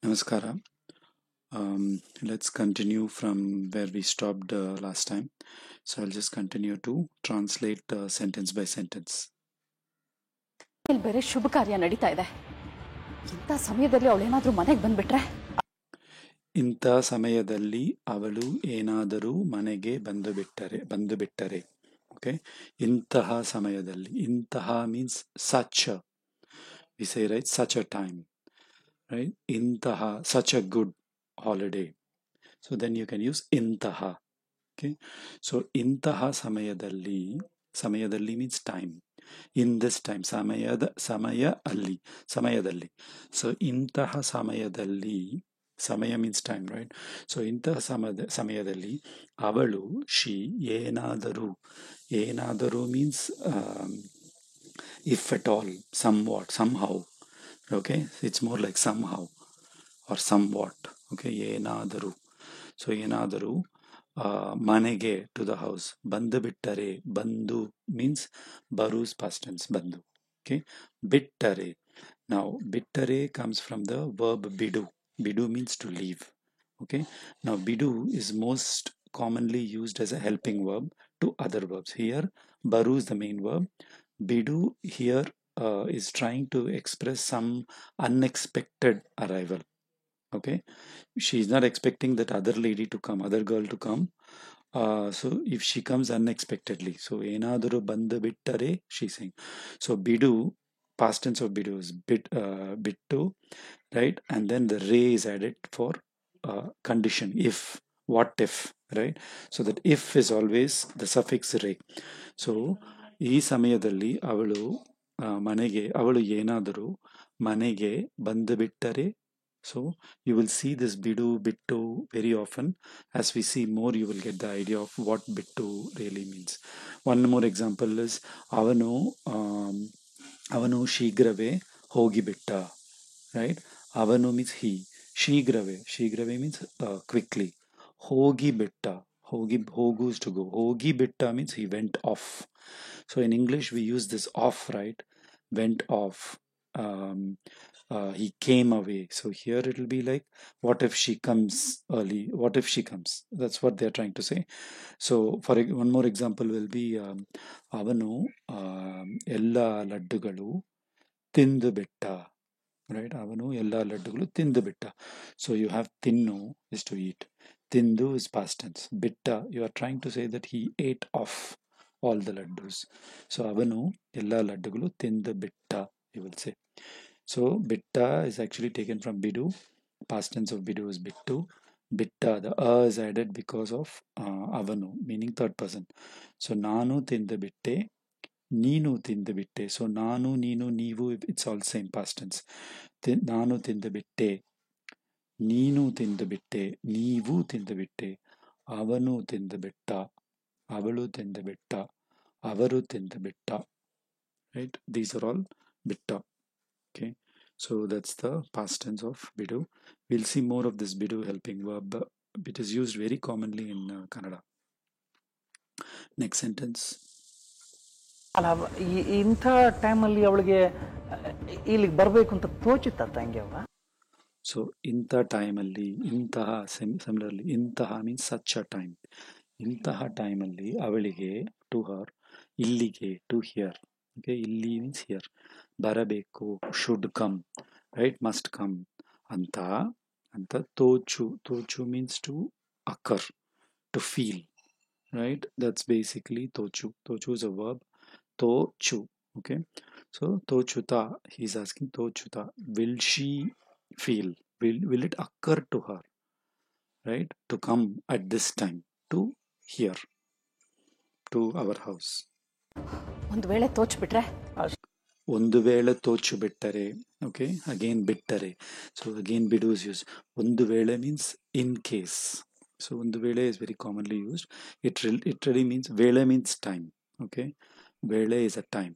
Namaskara. Let's continue from where we stopped last time. So I'll just continue to translate sentence by sentence. ಇಲ್ಲಿ ಬೇರೆ ಶುಭ ಕಾರ್ಯ ನಡೀತಾ ಇದೆ. ಇಂಥ ಸಮಯದಲ್ಲಿ ಅವಳೇನಾದ್ರೂ ಮನೆಗೆ ಬಂದ್ಬಿಟ್ರೆ ಇಂಥ ಸಮಯದಲ್ಲಿ ಅವಳು ಏನಾದರೂ ಮನೆಗೆ ಬಂದು ಬಿಟ್ಟರೆ ಓಕೆ. ಇಂತಹ ಸಮಯದಲ್ಲಿ, ಇಂತಹ means such a, we say, right, such a time, right? Intaha, such a good holiday. So then you can use intaha. Okay, so intaha samayadalli means time. In this time, samayadalli. So intaha samayadalli, samaya means time, right? So intaha samayadalli avalu, she, yenadaru means if at all, somewhat, somehow. Okay, it's more like somehow or somewhat. Okay, yenadaru. So yenadaru manege, to the house. Bandu bittare, bandu means baru's past tense, bandu. Okay, bittare. Now bittare comes from the verb bidu. Bidu means to leave. Okay, now bidu is most commonly used as a helping verb to other verbs. Here baru is the main verb. Bidu here is trying to express some unexpected arrival. Okay, she's not expecting that other girl to come. So if she comes unexpectedly, so enadru bandu bittare, she's saying. So bidu, past tense of bidu is bittu, right? And then the re is added for condition, if, what if, right? So that if is always the suffix re. So ಈ ಸಮಯದಲ್ಲಿ ಅವಳು ಏನಾದರೂ ಮನೆಗೆ ಬಂದು ಬಿಟ್ಟರೆ. So you will see this bidu, bittu very often. As we see more, you will get the idea of what bittu really means. One more example is avanu shigrave hogi bitta, right? Avanu means he. Shigrave means quickly. Hogi bitta, hogu is to go. Hogi bitta means he went off. So in English we use this off, right? Went off. He came away. So here it will be like, what if she comes early? What if she comes? That's what they're trying to say. So for one more example will be avanu ella laddugalu tindu bitta, right? Avanu ella laddugalu tindu bitta. So you have tinnu is to eat, tindu is past tense, bitta you are trying to say that he ate off all the laddus. So avanu ella laddugalu tindu bitta, you will say. So bitta is actually taken from bidu. Past tense of bidu is bittu. Bitta, the is added because of avanu, meaning third person. So nanu tindu bitte, ನೀನು ತಿಂದುಬಿಟ್ಟೆ. So ನಾನು, ನೀನು, ನೀವು, it's all same past tense. ನಾನು ತಿಂದುಬಿಟ್ಟೆ, ನೀನು ತಿಂದುಬಿಟ್ಟೆ, ನೀವು ತಿಂದುಬಿಟ್ಟೆ, ಅವನು ತಿಂದುಬಿಟ್ಟ, ಅವಳು ತಿಂದುಬಿಟ್ಟ, ಅವರು ತಿಂದುಬಿಟ್ಟ, right? These are all bitta. Okay, so that's the past tense of bidu. We'll see more of this bidu helping verb. It is used very commonly in Kannada. Next sentence. ಅಲ್ಲ ಇಂಥ ಟೈಮಲ್ಲಿ ಅವಳಿಗೆ ಇಲ್ಲಿಗೆ ಬರಬೇಕು ಅಂತ ತೋಚಿತ್ತ ತಂಗಿ ಅವ. ಸೊ ಇಂಥ ಟೈಮಲ್ಲಿ, ಇಂತಹ ಸಿಮಿಲರ್ಲಿ, ಇಂತಹ ಮೀನ್ಸ್ ಸಚ್ ಅ ಟೈಮ್. ಇಂತಹ ಟೈಮಲ್ಲಿ ಅವಳಿಗೆ, ಟು ಹರ್, ಇಲ್ಲಿಗೆ, ಟು ಹಿಯರ್. ಓಕೆ, ಇಲ್ಲಿ ಮೀನ್ಸ್ ಹಿಯರ್, ಬರಬೇಕು, should come, right, must come ಅಂತ ಅಂತ ತೋಚು means to occur, to feel, right? That's basically tochu. Tochu is a verb. Tochu. Okay, so tochuta, he's asking tochuta, will she feel, will it occur to her, right, to come at this time to here, to our house. ಒಂದು ವೇಳೆ ತೋಚ್ಬಿಟ್ರೆ, ಒಂದು ವೇಳೆ ತೋಚು ಬಿಟ್ಟರೆ. Okay, again bittare. So again bidu is used. ಒಂದು ವೇಳೆ means in case. So ಒಂದು ವೇಳೆ is very commonly used. It really means, ವೇಳೆ means time. Okay, ವೇಳೆ is a time,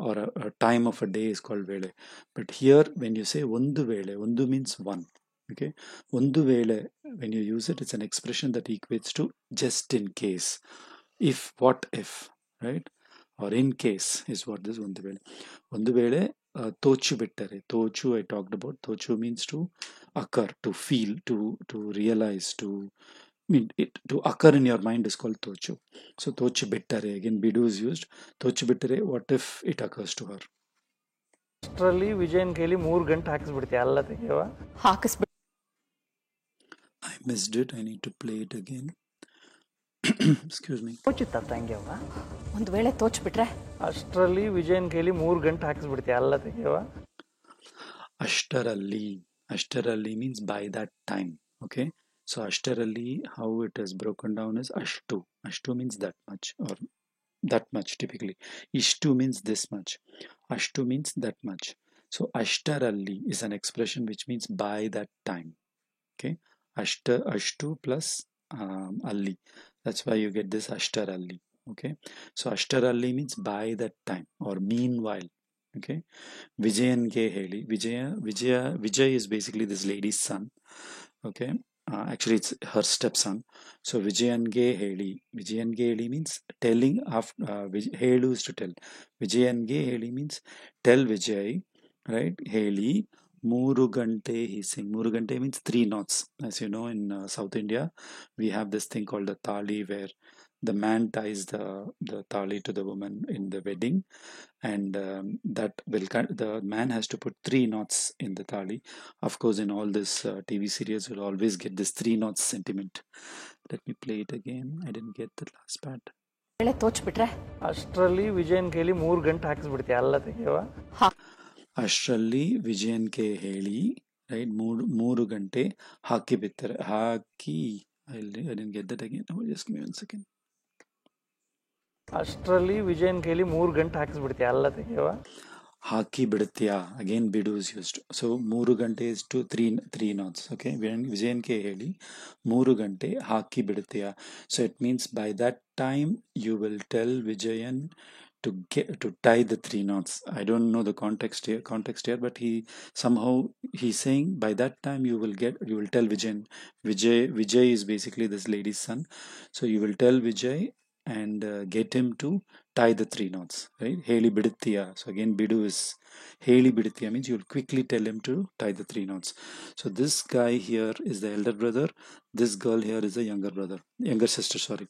or a time of a day is called ವೇಳೆ. But here when you say ಒಂದು ವೇಳೆ, ಒಂದು means one. Okay, ಒಂದು ವೇಳೆ, when you use it, it's an expression that equates to just in case, if, what if, right? Or in case is what this ಒಂದು ವೇಳೆ. ಒಂದು ವೇಳೆ ತೋಚು ಬಿಟ್ಟರೆ. Tochu I talked about. Tochu means to occur, to feel, to realize, to mean it to occur in your mind is called tochu. So tochu bittare, again bidu is used. Tochu bittare, what if it occurs to her? ಅಷ್ಟರಲ್ಲಿ ವಿಜಯನ್ ಕೈಲಿ 3 ಗಂಟೆ ಹಾಕಿಸ್ಬಿಡ್ತೀಯ ಅಲ್ಲ ತೆಗೆಯವ. ಹಾಕಿಸ್ಬಿಡ್ I missed it. I need to play it again. Excuse me. ತೋಚಿತ್ತ ತಂಗ್ಯವ. ಒಂದ್ ವೇಳೆ ತೋಚ್ಬಿಟ್ರೆ ಅಷ್ಟರಲ್ಲಿ ವಿಜಯನ್ ಕೈಲಿ 3 ಗಂಟೆ ಹಾಕಿಸ್ಬಿಡ್ತೀಯ ಅಲ್ಲ ತೆಗೆಯವ. Ashtaralli means by that time. Okay, so Ashtaralli, how it is broken down is ashtu. Ashtu means that much, or that much typically. Ishtu means this much. Ashtu means that much. So Ashtaralli is an expression which means by that time. Okay, ashtu plus alli. That's why you get this Ashtaralli. Okay, so Ashtaralli means by that time or meanwhile. Okay, Vijayange heli. Vijay is basically this lady's son. Okay, actually it's her stepson. So Vijayange heli. Vijayange heli means telling. After helu is to tell. Vijayange heli means tell Vijay, right? Heli. Mooru gante he sing. Mooru gante means 3 knots. As you know, in South India, we have this thing called the thali, where the man ties the thali to the woman in the wedding, and the man has to put 3 knots in the thali. Of course, in all this TV series, you'll always get this 3 knots sentiment. Let me play it again. I didn't get the last part. ವೇಳೆ ತೋಚ್ಬಿಟ್ರೆ ಅಷ್ಟರಲ್ಲಿ ವಿಜಯನ್ ಕೈಲಿ 3 ಗಂಟೆ ಹಾಕಿಸ್ಬಿಡ್ತೀಯ ಅಲ್ಲ ತೆಗೆಯವ. ಅಷ್ಟರಲ್ಲಿ ವಿಜಯನ್ಗೆ ಹೇಳಿ, right, 3 ಗಂಟೆ ಹಾಕಿ ಬಿತ್ತಾರೆ. ಹಾಕಿ I didn't get that again. Oh, just give me 1 second. ಅಷ್ಟರಲ್ಲಿ ವಿಜಯನ್ ಕೈಲಿ 3 ಗಂಟೆ ಹಾಕಿಸ್ಬಿಡ್ತೀಯ ಅಲ್ಲ ತೆಗೆಯವ. ಹಾಕಿ ಬಿಡುತ್ತೀಯಾ, again bidu is used. So 3 ಗಂಟೆ is to 3 knots. Okay, ವಿಜಯನ್ಗೆ ಹೇಳಿ 3 ಗಂಟೆ ಹಾಕಿ ಬಿಡುತ್ತೀಯಾ. So it means by that time you will tell Vijayan to tie the 3 knots. I don't know the context here, but he's saying by that time you will tell Vijayan. Vijay is basically this lady's son. So you will tell Vijay and get him to tie the 3 knots, right? Heli biduttiya. So again bidu is heli biduttiya means you'll quickly tell him to tie the 3 knots. So this guy here is the elder brother. This girl here is the younger sister, sorry.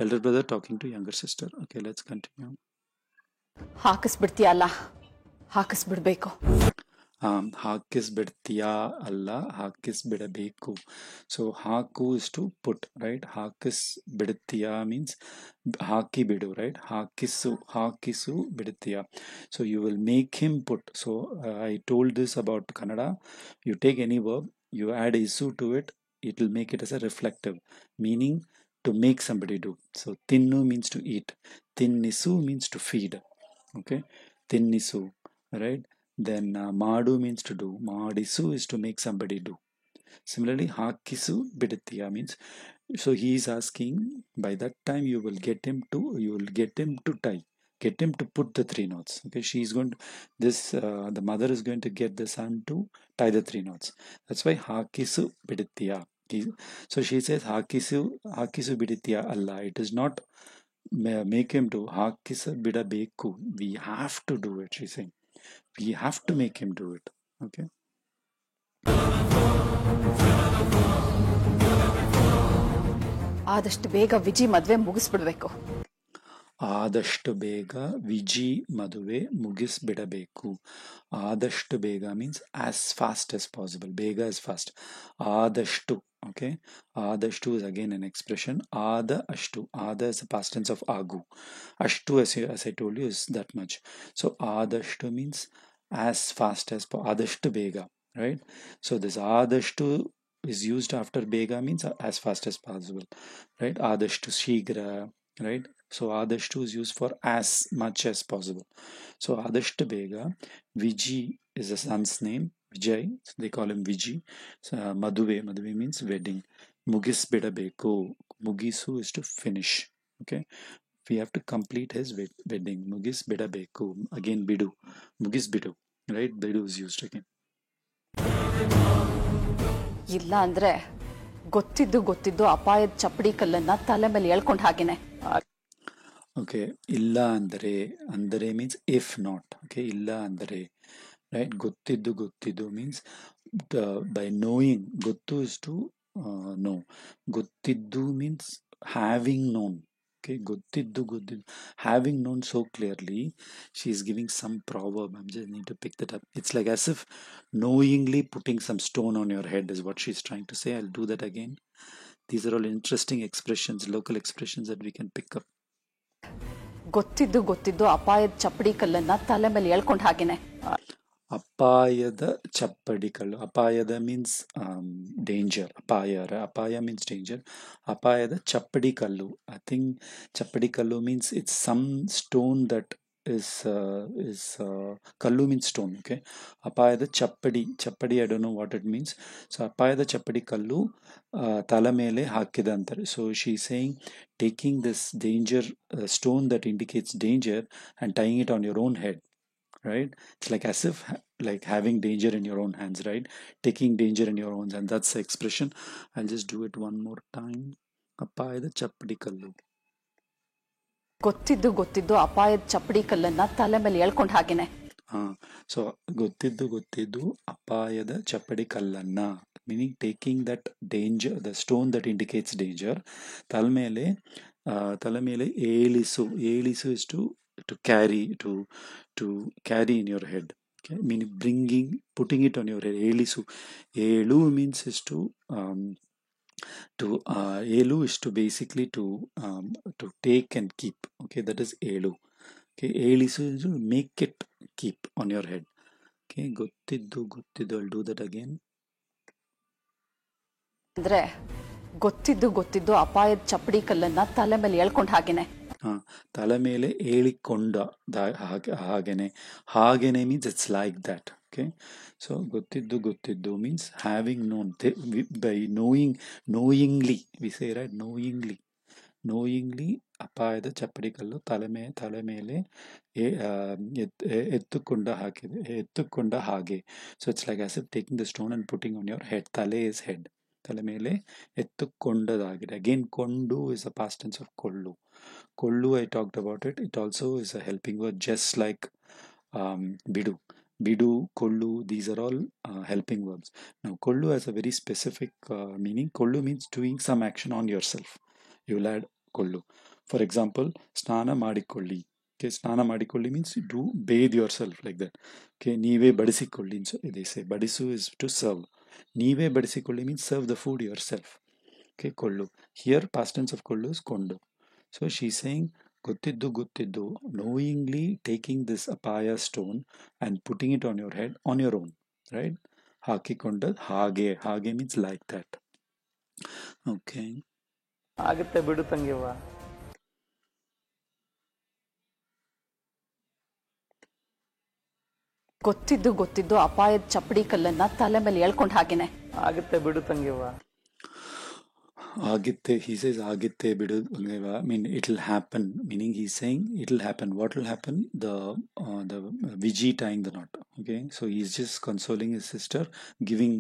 Elder brother talking to younger sister. Okay, let's continue. ಹಾಕಿಸ್ಬಿಡ್ತೀಯಲ್ಲ, ಹಾಕಿಸ್ಬಿಡ್ಬೇಕು. ಹಾಕಿಸ್ಬಿಡ್ತೀಯಾ ಅಲ್ಲ, ಹಾಕಿಸ್ಬಿಡಬೇಕು. So ಹಾಕು is to put, right? ಹಾಕಿಸ್ಬಿಡ್ತೀಯಾ means ಹಾಕಿ ಬಿಡು, right? ಹಾಕಿಸು ಬಿಡುತ್ತೀಯಾ. So you will make him put. So I told this about Kannada. You take any verb, you add isu to it, it will make it as a reflective, meaning to make somebody do. So tinnu means to eat. Tinnisu means to feed. Okay, tinnisu, right? Then madu means to do. Madisu is to make somebody do. Similarly, hakisu biduttiya means, so he is asking, by that time you will get him to tie, get him to put the 3 knots. Okay, she is going to the mother is going to get the son to tie the 3 knots. That's why hakisu biduttiya. So she says hakisu biduttiya alla. It is not make him do. Hakisa bidabeku. We have to do it, she's saying. We have to make him do it. Okay. ಆದಷ್ಟು ಬೇಗ ವಿಜಿ ಮದ್ವೆ ಮುಗಿಸ್ಬಿಡ್ಬೇಕು. ಆದಷ್ಟು ಬೇಗ ವಿಜಿ ಮದುವೆ ಮುಗಿಸ್ಬಿಡಬೇಕು. ಆದಷ್ಟು ಬೇಗ means as fast as possible. ಬೇಗ is fast. ಆದಷ್ಟು. Okay, ಆದಷ್ಟು is again an expression. ಆದ ಅಷ್ಟು. ಆದ is the past tense of agu. ಅಷ್ಟು, as I told you, is that much. So ಆದಷ್ಟು means as fast as ಆದಷ್ಟು ಬೇಗ, right? So this ಆದಷ್ಟು is used after ಬೇಗ means as fast as possible, right? ಆದಷ್ಟು ಶೀಘ್ರ, right? So ಆದಷ್ಟು is used for as much as possible. So ಆದಷ್ಟು ಬೇಗ. Viji is a son's name. Vijay, so they call him Viji. So, Maduve means wedding. Mugisbidabeku. Mugisu is to finish. Okay, we have to complete his wedding. Mugisbidabeku. Again bidu. Mugisbidu, right? Bidu is used again. ಇಲ್ಲ ಅಂದ್ರೆ ಗೊತ್ತಿದ್ದು ಅಪಾಯದ ಚಪ್ಪಡಿ ಕಲ್ಲನ್ನ ತಲೆ ಮೇಲೆ ಎಳ್ಕೊಂಡ್ ಹಾಗೇನೆ. Okay, ಇಲ್ಲ ಅಂದರೆ means if not. Okay, ಇಲ್ಲ ಅಂದರೆ right? Gottidu means by knowing. Gottu is to know. Gottiddu means having known. Okay, gottiddu, having known so clearly. She's giving some proverb. I just need to pick that up. It's like as if knowingly putting some stone on your head is what she's trying to say. I'll do that again. These are all interesting expressions, local expressions that we can pick up. ಗೊತ್ತಿದ್ದು ಅಪಾಯದ ಚಪ್ಪಡಿ ಕಲ್ಲನ್ನ ತಲೆ ಮೇಲೆ ಎಳ್ಕೊಂಡ್ ಹಾಗೇನೆ. ಅಪಾಯದ ಚಪ್ಪಡಿ ಕಲ್ಲು. ಅಪಾಯದ ಮೀನ್ಸ್ ಡೇಂಜರ್. ಅಪಾಯ ಮೀನ್ಸ್ ಡೇಂಜರ್. ಅಪಾಯದ ಚಪ್ಪಡಿ ಕಲ್ಲು. ಐ ಥಿಂಕ್ ಚಪ್ಪಡಿ ಕಲ್ಲು means it's some stone that is kallu means stone. Okay, apayada chappadi I don't know what it means. So apayada chappadi kallu tala mele hakida antare. So she's saying taking this danger stone that indicates danger and tying it on your own head, right? It's like as if like having danger in your own hands, right? Taking danger in your own hands, and that's the expression. I'll just do it one more time. Apayada chappadi kallu. ಗೊತ್ತಿದ್ದು ಅಪಾಯದ ಚಪ್ಪಡಿ ಕಲ್ಲನ್ನ ತಲೆ ಮೇಲೆ ಎಳ್ಕೊಂಡ್ ಹಾಗೇನೆ. So ಗೊತ್ತಿದ್ದು ಅಪಾಯದ ಚಪ್ಪಡಿ ಕಲ್ಲನ್ನ, meaning taking that danger, the stone that indicates danger, ತಲೆ ಮೇಲೆ ಏಳಿಸು is to carry in your head. Okay, meaning putting it on your head. Elu means is to elu is to basically to take and keep. Okay, that is elu. Okay, elisu is to make it keep on your head. Okay, ಗೊತ್ತಿದ್ದು I'll do that again. ಅಂದ್ರೆ ಗೊತ್ತಿದ್ದು ಅಪಾಯದ ಚಪ್ಪಡಿ ಕಲ್ಲನ್ನ ತಲೆ ಮೇಲೆ ಎಳ್ಕೊಂಡ್ ಹಾಗೇನೆ. ತಲೆ ಮೇಲೆ ಏಳಿಕೊಂಡ ಹಾಗೇನೆ means it's like that. Okay, so ಗೊತ್ತಿದ್ದು means having known, by knowingly we say, right? knowingly ಅಪಾಯದ ಚಪ್ಪಡಿ ಕಲ್ಲು ತಲೆ ಮೇಲೆ ಎತ್ತುಕೊಂಡ ಹಾಗೆ. So it's like as if taking the stone and putting on your head. ತಲೆ is head. ತಲೆ ಮೇಲೆ ಎತ್ತುಕೊಂಡದಾಗಿದೆ. Again, ಕೊಂಡು is a past tense of kollu. I talked about it. It also is a helping word, just like bidu, kollu, these are all helping verbs. Now kollu has a very specific meaning. Kollu means doing some action on yourself. You will add kollu. For example, snana madikolli. Okay, snana madikolli means you do bathe yourself, like that. Okay, ನೀವೇ ಬಡಿಸಿಕೊಳ್ಳಿ, so they say badisu is to serve. ನೀವೇ ಬಡಿಸಿಕೊಳ್ಳಿ means serve the food yourself. Okay, kollu. Here past tense of kollu is kondu. So she's saying ಗೊತ್ತಿದ್ದು, knowingly taking this apaya stone and putting it on your head on your own, right? ಹಾಕಿಕೊಂಡ ಹಾಗೆ means like that. Okay, ಆಗುತ್ತೆ ಬಿಡು ತಂಗಿವ್ವ. ಗೊತ್ತಿದ್ದು ಅಪಾಯದ ಚಪ್ಪಡಿ ಕಲ್ಲನ್ನ ತಲೆ ಮೇಲೆ ಎಳ್ಕೊಂಡ್ ಹಾಗೇನೆ. ಆಗುತ್ತೆ ಬಿಡು ತಂಗಿವ್ವ. Agitte, he says Agitte bidu. I mean, it'll happen. Meaning, he's saying it'll happen. What will happen? The Viji tying the knot. Okay, so he's just consoling his sister, giving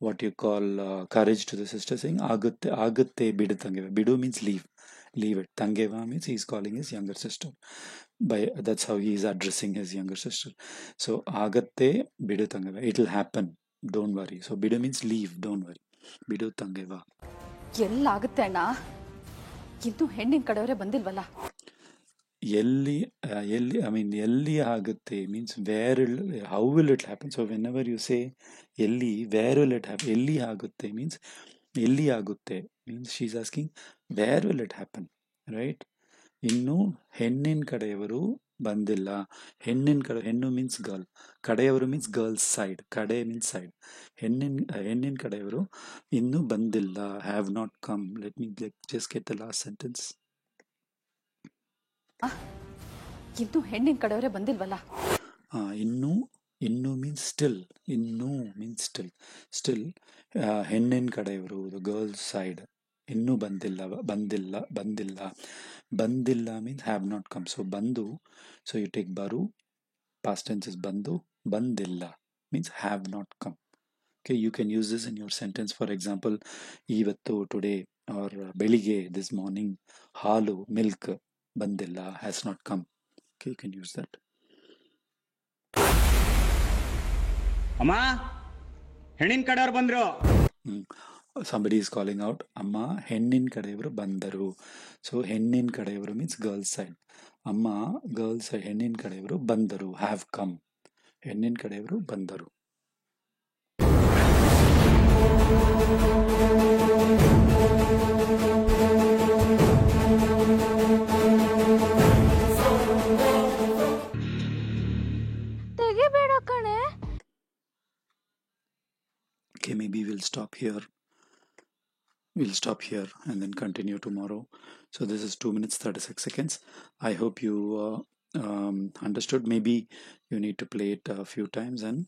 what you call courage to the sister, saying Agatte bidu tangeva. Bidu means leave it. Tangeva means he's calling his younger sister. That's how he is addressing his younger sister. So Agatte bidu tangeva. It'll happen. Don't worry. So bidu means leave. Don't worry. Bidu tangeva. ಎಲ್ಲಾಗುತ್ತೆ ಅಣ್ಣ, ಇಂದು ಹೆಣ್ಣಿನ ಕಡೆಯವರೇ ಬಂದಿಲ್ವಲ್ಲ. ಎಲ್ಲಿ ಆಗುತ್ತೆ means how will it happen? So whenever you say where will it happen? ಎಲ್ಲಿ ಆಗುತ್ತೆ means she's asking where will it happen, right? ಇನ್ನು ಹೆಣ್ಣಿನ ಕಡೆಯವರು ಬಂದಿಲ್ಲ. ಹೆಣ್ಣು ಮೀನ್ಸ್ ಗರ್ಲ್, ಕಡೆಯವರು ಮೀನ್ಸ್ ಗರ್ಲ್ಸ್ ಸೈಡ್, ಕಡೆ ಮೀನ್ಸ್ ಸೈಡ್. ಹೆಣ್ಣಿನ ಕಡೆಯವರು ಇನ್ನೂ ಬಂದಿಲ್ಲ, have not come. Let me just get the last sentence. ಇನ್ನು ಹೆಣ್ಣಿನ ಕಡೆಯವರೇ ಬಂದಿಲ್ವಲ್ಲ. ಇನ್ನು ಮೀನ್ಸ್ ಸ್ಟಿಲ್. ಇನ್ನೂ ಮೀನ್ಸ್ ಸ್ಟಿಲ್. ಹೆಣ್ಣಿನ ಕಡೆಯವರು, ದ ಗರ್ಲ್ಸ್ ಸೈಡ್, ಇನ್ನೂ ಬಂದಿಲ್ಲ means have not come. So bandu, so you take baru, past tense is bandu. Bandilla means have not come. Okay, you can use this in your sentence. For example, ivattu, today, or belige, this morning. Halu, milk, bandilla, has not come. Okay, you can use that. ಅಮ್ಮ ಹೆಣ್ಣಿನ ಕಡೆಯವ್ರು ಬಂದ್ರು. Somebody is calling out, ಅಮ್ಮ ಹೆಣ್ಣಿನ ಕಡೆಯವರು ಬಂದರು. So ಹೆಣ್ಣಿನ ಕಡೆಯವರು means girls side. ಅಮ್ಮ ಗರ್ಲ್ಸ್ ಸೈಡ್ ಹೆಣ್ಣಿನ ಕಡೆಯವರು ಬಂದರು, ಹ್ಯಾವ್ ಕಮ್. ಹೆಣ್ಣಿನ ಕಡೆಯವರು ಬಂದರು. ತೆಗಿಬೇಡ ಕಣೆ. Okay, maybe we'll stop here. We'll stop here and then continue tomorrow. So this is 2 minutes 36 seconds. I hope you understood. Maybe you need to play it a few times and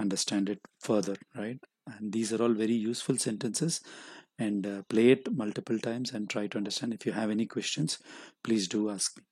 understand it further, right? And these are all very useful sentences, and play it multiple times and try to understand. If you have any questions, please do ask me.